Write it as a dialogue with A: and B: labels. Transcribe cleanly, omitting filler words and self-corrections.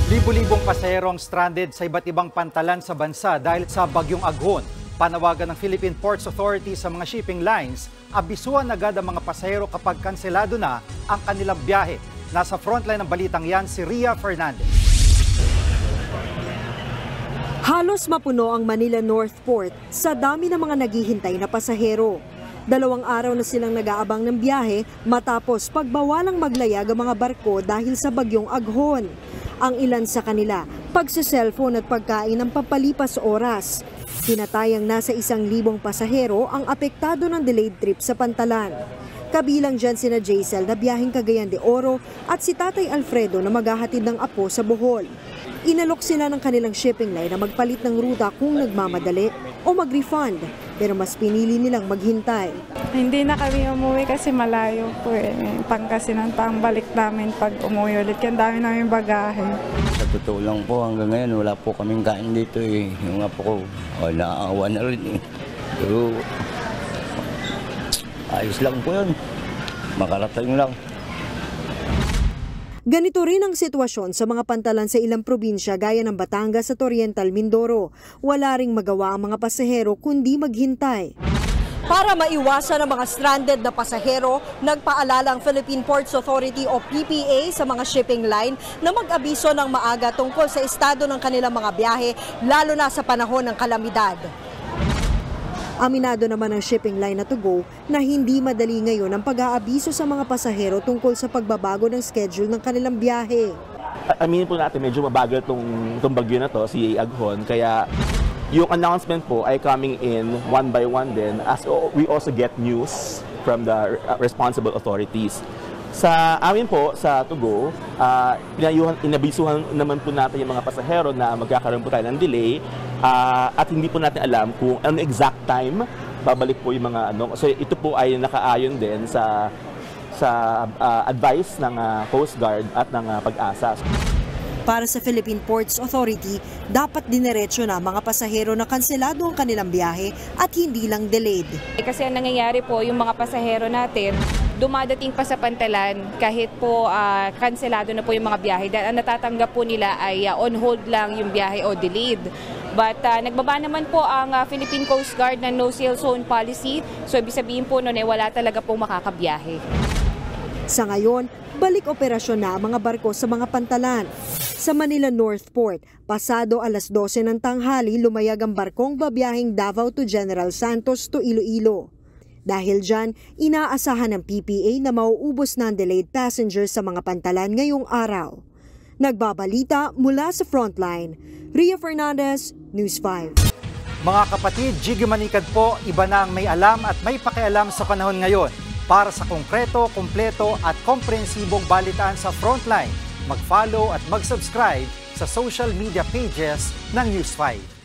A: Libo-libong pasahero ang stranded sa iba't ibang pantalan sa bansa dahil sa bagyong Aghon. Panawagan ng Philippine Ports Authority sa mga shipping lines, abisuhan agad ang mga pasahero kapag kanselado na ang kanilang biyahe. Nasa frontline ng balitang yan si Ria Fernandez.
B: Halos mapuno ang Manila North Port sa dami ng mga naghihintay na pasahero. 2 araw na silang nag-aabang ng biyahe matapos pagbawalang maglayag ang mga barko dahil sa bagyong Aghon. Ang ilan sa kanila, pagse-cellphone at pagkain ng pampalipas oras. Tinatayang nasa 1,000 pasahero ang apektado ng delayed trip sa pantalan. Kabilang dyan sina Jaisel na biyaheng Cagayan de Oro at si Tatay Alfredo na maghahatid ng apo sa Bohol. Inalok sila ng kanilang shipping line na magpalit ng ruta kung nagmamadali o mag-refund, pero mas pinili nilang maghintay.
C: Hindi na kami umuwi kasi malayo po eh. Pangasinan pa ang balik namin pag umuwi ulit. Kaya dami namin bagahe.
D: Sa totoo lang po, hanggang ngayon wala po kaming kain dito eh. Yung apo ko, naaawa na rin eh. Pero ayos lang po yun. Makarating lang.
B: Ganito rin ang sitwasyon sa mga pantalan sa ilang probinsya gaya ng Batangas at Oriental Mindoro. Wala ring magawa ang mga pasahero kundi maghintay. Para maiwasan ang mga stranded na pasahero, nagpaalala ang Philippine Ports Authority o PPA sa mga shipping line na mag-abiso ng maaga tungkol sa estado ng kanilang mga biyahe, lalo na sa panahon ng kalamidad. Aminado naman ang shipping line na To Go na hindi madali ngayon ang pag-aabiso sa mga pasahero tungkol sa pagbabago ng schedule ng kanilang biyahe.
E: Aminin po natin, medyo mabagal itong bagyo na to, si Aghon, kaya yung announcement po ay coming in one by one din as we also get news from the responsible authorities. Sa amin po, sa To Go, inabisuhan naman po natin yung mga pasahero na magkakaroon po tayo ng delay at hindi po natin alam kung ano exact time babalik po yung mga ano. So ito po ay nakaayon din sa advice ng Coast Guard at ng Pag-asa.
B: Para sa Philippine Ports Authority, dapat dinerecho na mga pasahero na kanselado ang kanilang biyahe at hindi lang delayed.
F: Kasi ang nangyayari po, yung mga pasahero natin, dumadating pa sa pantalan kahit po kanselado na po yung mga biyahe. Dahil ang natatanggap po nila ay on hold lang yung biyahe o delayed. But nagbaba naman po ang Philippine Coast Guard ng no-sail zone policy. So ibig sabihin po noon wala talaga pong makakabiyahe.
B: Sa ngayon, balik operasyon na ang mga barko sa mga pantalan. Sa Manila North Port, pasado 12:00 ng tanghali lumayag ang barkong babiyahing Davao to General Santos to Iloilo. Dahil dyan, inaasahan ng PPA na mauubos na ang delayed passengers sa mga pantalan ngayong araw. Nagbabalita mula sa Frontline, Ria Fernandez, News 5.
A: Mga kapatid, Jiggy Manikad po, iba na ang may alam at may pakialam sa panahon ngayon. Para sa konkreto, kumpleto at komprehensibong balitaan sa Frontline, mag-follow at mag-subscribe sa social media pages ng News 5.